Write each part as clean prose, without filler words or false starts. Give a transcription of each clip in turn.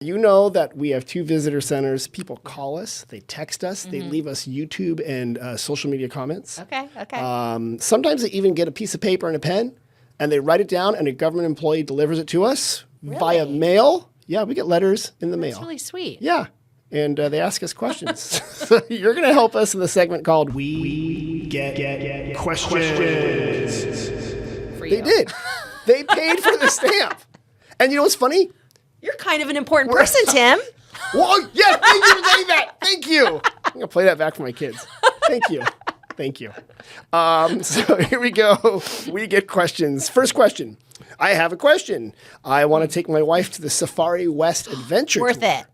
You know that we have 2 visitor centers. People call us, they text us, they leave us YouTube and social media comments. Okay. Sometimes they even get a piece of paper and a pen, and they write it down, and a government employee delivers it to us via mail. Yeah, we get letters in the mail. That's really sweet. Yeah, and they ask us questions. So you're going to help us in the segment called We Get Questions. For you. They did. They paid for the stamp. And you know what's funny? You're kind of an important person, Tim. Well, yeah, thank you for saying that. Thank you. I'm going to play that back for my kids. Thank you. Thank you. So here we go. We get questions. First question. I have a question. I want to take my wife to the Safari West Adventure Worth Tour. it.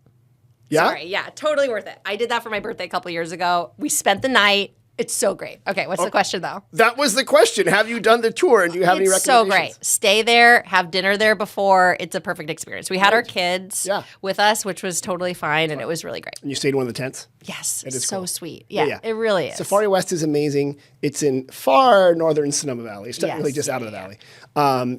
Yeah? Sorry, yeah, totally worth it. I did that for my birthday a couple years ago. We spent the night. It's so great. Okay, what's the question, though? That was the question. Have you done the tour, and do you have any It's so recommendations? great. Stay there, have dinner there before. It's a perfect experience. We had our kids with us, which was totally fine, and it was really great. And you stayed in one of the tents? Yes, It is so cool. sweet. Yeah, it really is. Safari West is amazing. It's in far northern Sonoma Valley. It's technically just out of the valley.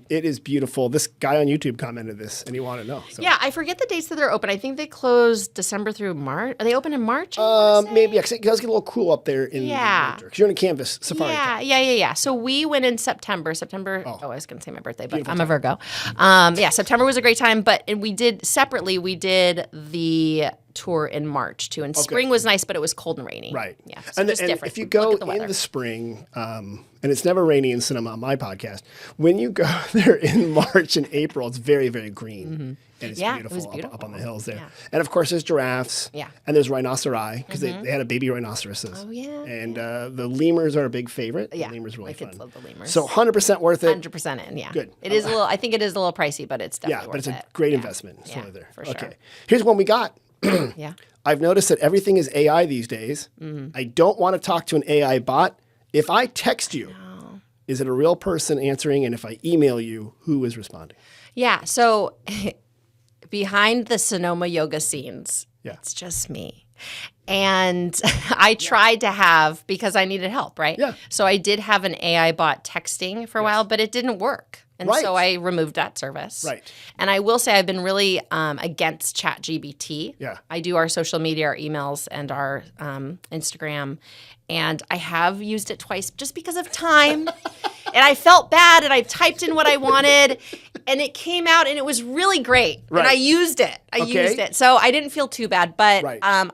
It is beautiful. This guy on YouTube commented this, and he wanted to know. So. Yeah, I forget the dates that they're open. I think they close December through March. Are they open in March? Maybe, because it does get a little cool up there in the winter. Because you're in a canvas safari. Yeah. So we went in September. Oh, I was going to say my birthday, but I'm a Virgo. September was a great time. But we did the tour in March too. And spring was nice, but it was cold and rainy. Right. Yeah. So and different. If you go in the spring, and it's never rainy in Sonoma on my podcast, when you go there in March and April, it's very, very green. And it's beautiful, it was beautiful. Up on the hills there. Yeah. And of course, there's giraffes. Yeah. And there's rhinoceri, because they had a baby rhinoceroses. Oh, yeah. And the lemurs are a big favorite. Yeah. The lemurs are really My fun. kids love the lemurs. So 100% worth it. 100% in, yeah. Good. It is I think it is a little pricey, but it's definitely worth it. Yeah, but it's a great investment. It's over there. For sure. Okay. Here's one we got. Yeah. I've noticed that everything is AI these days. I don't want to talk to an AI bot. If I text you, is it a real person answering? And if I email you, who is responding? Yeah. So behind the Sonoma Yoga scenes, it's just me. And I tried to have, because I needed help, right? Yeah. So I did have an AI bot texting for a while, but it didn't work. And so I removed that service. Right. And I will say I've been really against ChatGPT. Yeah. I do our social media, our emails, and our Instagram. And I have used it twice just because of time. And I felt bad, and I typed in what I wanted, and it came out, and it was really great. Right. And I used it. Used it. So I didn't feel too bad. But I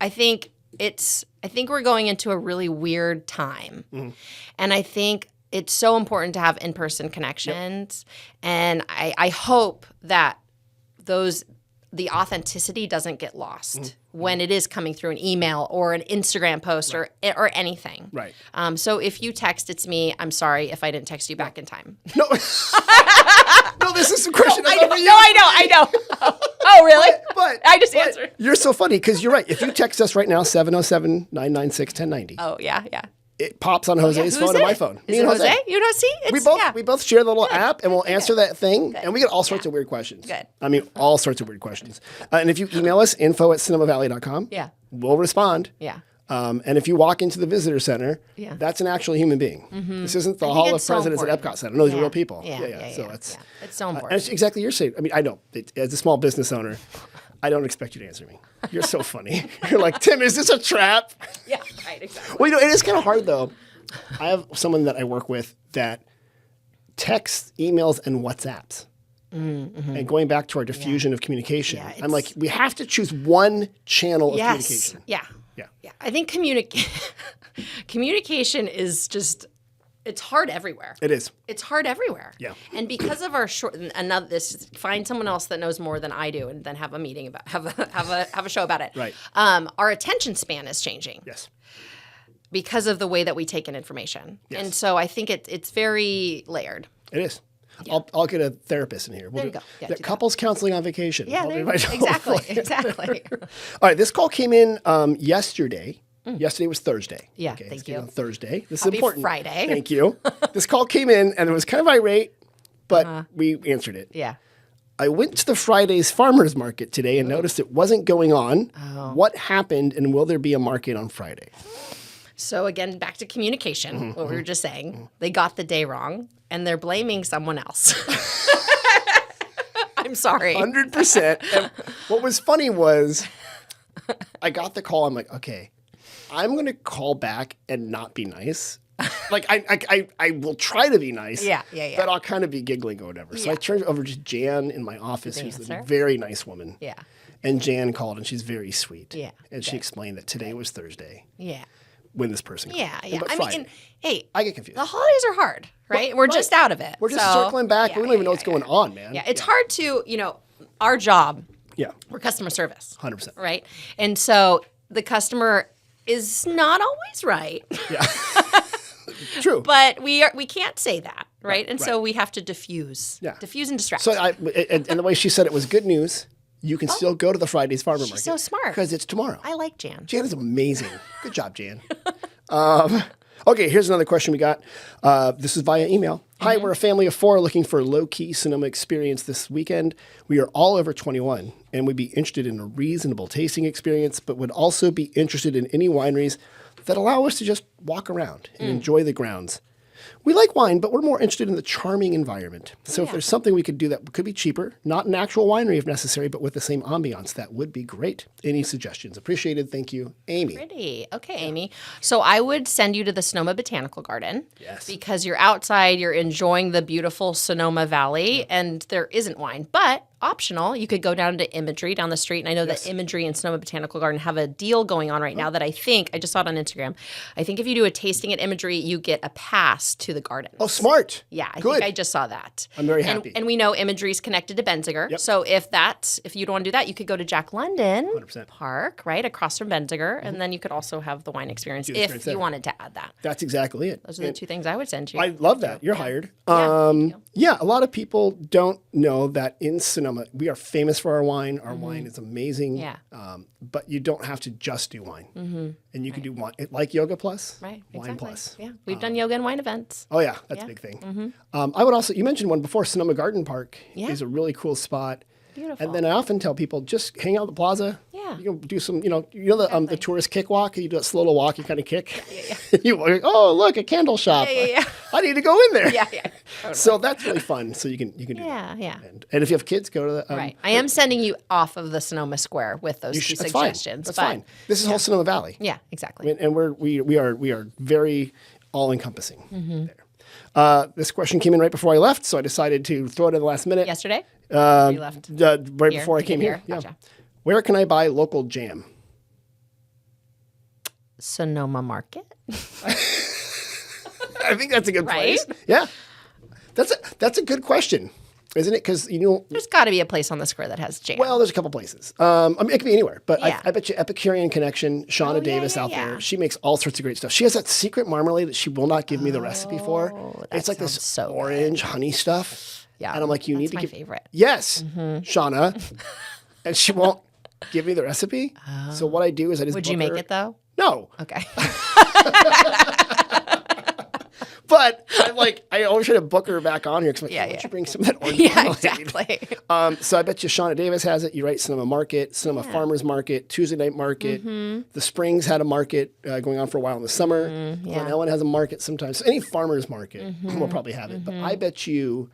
think we're going into a really weird time. And I think it's so important to have in-person connections. And I hope that the authenticity doesn't get lost when it is coming through an email or an Instagram post or anything. Right. So if you text, it's me. I'm sorry if I didn't text you back in time. No. No, this is a question. I know. Oh, really? But I just answered. You're so funny, because you're right. If you text us right now, 707-996-1090. Oh, yeah. It pops on Jose's phone and my phone. Is it Jose? You don't see? We both share the little app, and we'll answer that thing, and we get all sorts of weird questions. Good. I mean, all sorts of weird questions. And if you email us, info@sonomavalley.com, we'll respond. Yeah. And if you walk into the visitor center, that's an actual human being. This isn't the Hall of Presidents at Epcot Center. No, these are real people. So it's so important. And it's exactly what you're saying. I mean, I know. As a small business owner, I don't expect you to answer me. You're so funny. You're like, Tim, is this a trap? Yeah, right, exactly. Well, it is kind of hard, though. I have someone that I work with that texts, emails, and WhatsApps. And going back to our diffusion of communication, I'm like, we have to choose one channel of communication. Yeah. I think communication is just, it's hard everywhere. It is. It's hard everywhere. Yeah. And because of our find someone else that knows more than I do, and then have a meeting about have a show about it. Right. Our attention span is changing. Yes. Because of the way that we take in information. Yes. And so I think it's very layered. It is. Yeah. I'll get a therapist in here. There you go. Yeah, couples counseling on vacation. Yeah, exactly. All right, this call came in yesterday. Yesterday was Thursday. Yeah, thank you. On Thursday. This Happy is important. Friday. Thank you. This call came in, and it was kind of irate, but we answered it. Yeah. I went to the Friday's farmers market today and noticed it wasn't going on. What happened, and will there be a market on Friday? So again, back to communication, what we were just saying. They got the day wrong, and they're blaming someone else. I'm sorry. 100%. And what was funny was I got the call. I'm like, okay, I'm going to call back and not be nice. Like, I will try to be nice. Yeah. But I'll kind of be giggling or whatever. So I turned over to Jan in my office, who's a very nice woman. Yeah. And Jan called, and she's very sweet. Yeah. And she explained that today was Thursday. Yeah. When this person called. Yeah. But I Friday. mean, hey. I get confused. The holidays are hard, right? We're just out of it. We're just circling back. We don't even know what's going on, man. Yeah. It's hard to, our job. Yeah. We're customer service. 100%. Right? And so the customer is not always right. Yeah. True. But we can't say that, right? And so we have to diffuse. Yeah. Diffuse and distract. So and the way she said it was good news. You can still go to the Friday's Farmer Market. She's so smart. Because it's tomorrow. I like Jan. Jan is amazing. Good job, Jan. Okay, here's another question we got. This is via email. Hi, we're a family of 4 looking for a low-key Sonoma experience this weekend. We are all over 21 and would be interested in a reasonable tasting experience, but would also be interested in any wineries that allow us to just walk around and enjoy the grounds. We like wine, but we're more interested in the charming environment. So if there's something we could do that could be cheaper, not an actual winery if necessary, but with the same ambiance, that would be great. Any suggestions? Appreciated. Thank you, Amy. Pretty. Okay, Amy. So I would send you to the Sonoma Botanical Garden. Yes. Because you're outside, you're enjoying the beautiful Sonoma Valley, and there isn't wine. But optional, you could go down to Imagery down the street. And I know that Imagery and Sonoma Botanical Garden have a deal going on right now that I just saw it on Instagram. I think if you do a tasting at Imagery, you get a pass to the garden. Oh, smart. Yeah, I think I just saw that. I'm very happy. And we know Imagery is connected to Benziger. Yep. So if you don't want to do that, you could go to Jack London 100%. Park, right, across from Benziger. And then you could also have the wine experience if you wanted to add that. That's exactly it. Those are the 2 things I would send you. I love that. You're hired. Yeah, a lot of people don't know that in Sonoma, we are famous for our wine. Our wine is amazing. Yeah. But you don't have to just do wine. And you can do wine, like Yoga Plus, right, Wine exactly. Plus. Yeah, we've done yoga and wine events. Oh, yeah, that's a big thing. I would also, you mentioned one before, Sonoma Garden Park is a really cool spot. Beautiful. And then I often tell people, just hang out at the plaza. Yeah. You can do some, the tourist kick walk. You do a slow little walk, you kind of kick. You walk, oh, look, a candle shop. Yeah. I need to go in there. Yeah. Totally. So that's really fun. So you can do that. Yeah. And if you have kids, go to the right. I am sending you off of the Sonoma Square with those 2 suggestions. That's fine. This is whole Sonoma Valley. Yeah, exactly. And we are very all encompassing there. This question came in right before I left, so I decided to throw it in the last minute. Yesterday? You left right before I came here. Gotcha. Yeah. Where can I buy local jam? Sonoma Market. I think that's a good place. Yeah. That's a good question, isn't it? Because there's got to be a place on the square that has jam. Well, there's a couple places. It could be anywhere, but I bet you Epicurean Connection, Shauna Davis out there. She makes all sorts of great stuff. She has that secret marmalade that she will not give me the recipe for. It's like this orange honey stuff. Yeah, and I'm like, you need to give my favorite. Yes, Shauna, and she won't give me the recipe. So what I do is I just would you make it though? No. Okay. But I always try to book her back on here because why don't you bring some of that orange marmalade? Exactly. So I bet you Shauna Davis has it. You write Sonoma Market, Sonoma Farmers Market, Tuesday Night Market. The Springs had a market going on for a while in the summer. Glen Ellen has a market sometimes. So any farmer's market will probably have it. But I bet you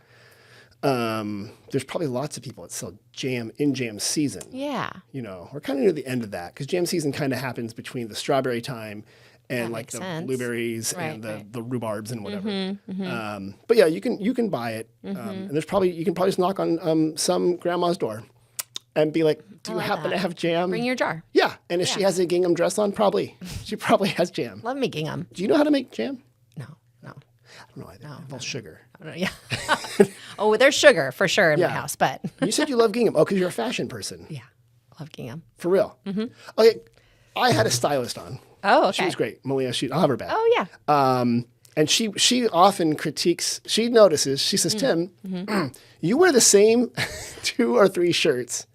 there's probably lots of people that sell jam in jam season. Yeah. We're kind of near the end of that because jam season kind of happens between the strawberry time and like the blueberries and the rhubarbs and whatever. But yeah, you can buy it. And you can probably just knock on some grandma's door and be like, do you happen to have jam? Bring your jar. Yeah. And if she has a gingham dress on, she probably has jam. Love me gingham. Do you know how to make jam? No. I don't know either. It involves sugar. Yeah. Oh, there's sugar for sure in my house, but. You said you love gingham. Oh, because you're a fashion person. Yeah. Love gingham. For real? Okay. I had a stylist on. Oh, okay. She was great. Malia, I'll have her back. Oh, yeah. And she often critiques, she notices, she says, Tim, you wear the same 2 or 3 shirts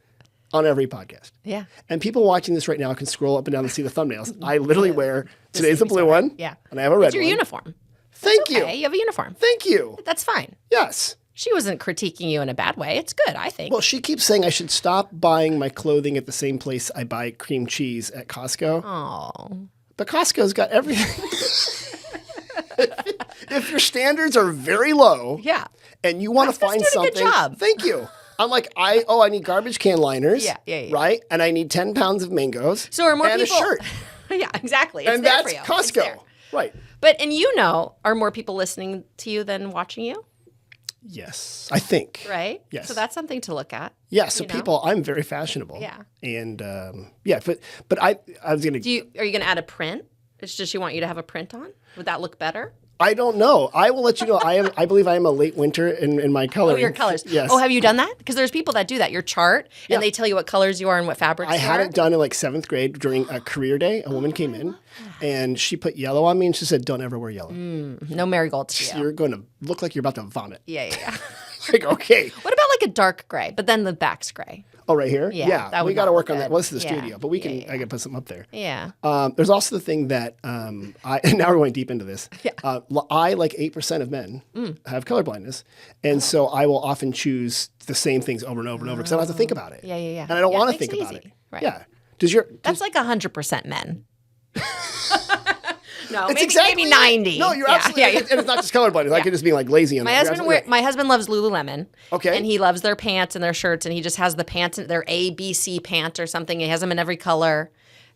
on every podcast. Yeah. And people watching this right now can scroll up and down and see the thumbnails. I literally wear, today's a blue one. Yeah. And I have a red one. It's your uniform. Thank you. You have a uniform. Thank you. That's fine. Yes. She wasn't critiquing you in a bad way. It's good, I think. Well, she keeps saying I should stop buying my clothing at the same place I buy cream cheese at Costco. Oh. But Costco's got everything. If your standards are very low, and you want to find something, good job. Thank you. I'm like, I need garbage can liners. Yeah. Right? And I need 10 pounds of mangoes. So are more and people... a shirt. Yeah, exactly. It's and there that's for you. Costco. Right. But, and are more people listening to you than watching you? Yes, I think. Right? Yes. So that's something to look at. Yeah, so people, I'm very fashionable. Yeah. And but I was going to... Are you going to add a print? It's just she want you to have a print on? Would that look better? I don't know. I will let you know. I believe I am a late winter in my coloring. Oh, your colors. Yes. Oh, have you done that? Because there's people that do that. Your chart, and they tell you what colors you are and what fabrics you are. I had it done in like 7th grade during a career day. A woman came in, and she put yellow on me, and she said, "Don't ever wear yellow. No marigolds for you. You're going to look like you're about to vomit." Yeah. Like, okay. What about like a dark gray, but then the back's gray? Oh, right here? Yeah, we got to work on that. good. Well, this is the Yeah. studio, but we can. Yeah. I can put something up there. Yeah. There's also the thing that now we're going deep into this. Yeah. I, like 8% of men, have color blindness, and so I will often choose the same things over and over and over because I don't have to think about it. Yeah. And I don't want to Makes think it about easy. it. Right. Yeah. That's like 100% men. No, It's maybe 90. No, you're absolutely. And it's not just color blindness. I could just be like lazy on that. My husband loves Lululemon. Okay. And he loves their pants and their shirts, and he just has the pants, their ABC pant or something. He has them in every color,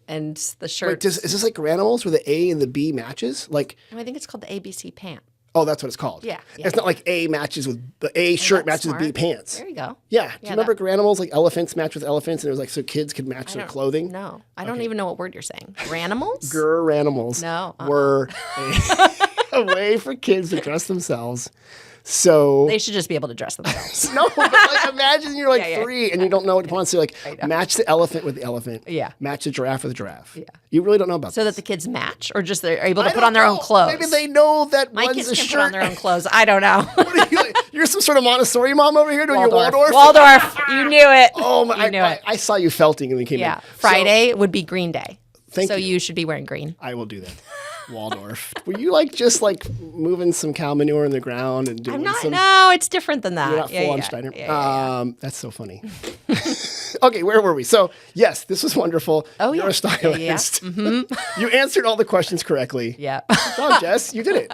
and the shirts. Wait, is this like Granimals where the A and the B matches? Like, I think it's called the ABC pant. oh, that's what it's called. Yeah. It's not like A matches with the A shirt matches with B pants. There you go. Yeah. Do you remember Granimals? Like elephants match with elephants, and it was like so kids could match their clothing. No, I don't even know what word you're saying. Granimals? Granimals No, were a way for kids to dress themselves. So They should just be able to dress themselves. no, but like imagine you're like Yeah. 3 and you don't know what to want. So like match the elephant with the elephant. Yeah. Match the giraffe with the giraffe. Yeah. You really don't know about So this. that the kids match, or just they're able to I put don't on their own know. clothes. Maybe they know that My one's kids a can shirt. put on their own clothes. I don't know. What are you, you're some sort of Montessori mom over here doing your Waldorf? Waldorf. You knew it. Oh my! You knew it. I saw you felting when you came in. Yeah. Friday would be Green Day. Thank so you. you should be wearing green. I will do that. Waldorf. Were you just moving some cow manure in the ground and doing I'm not. some? No, it's different than that. You're not full on yeah. Steiner. Yeah. That's so funny. Okay, where were we? So yes, this was wonderful. Oh, You're yeah. a stylist. Yeah. Mm-hmm. You answered all the questions correctly. Yeah. Good job, Jess. You did it.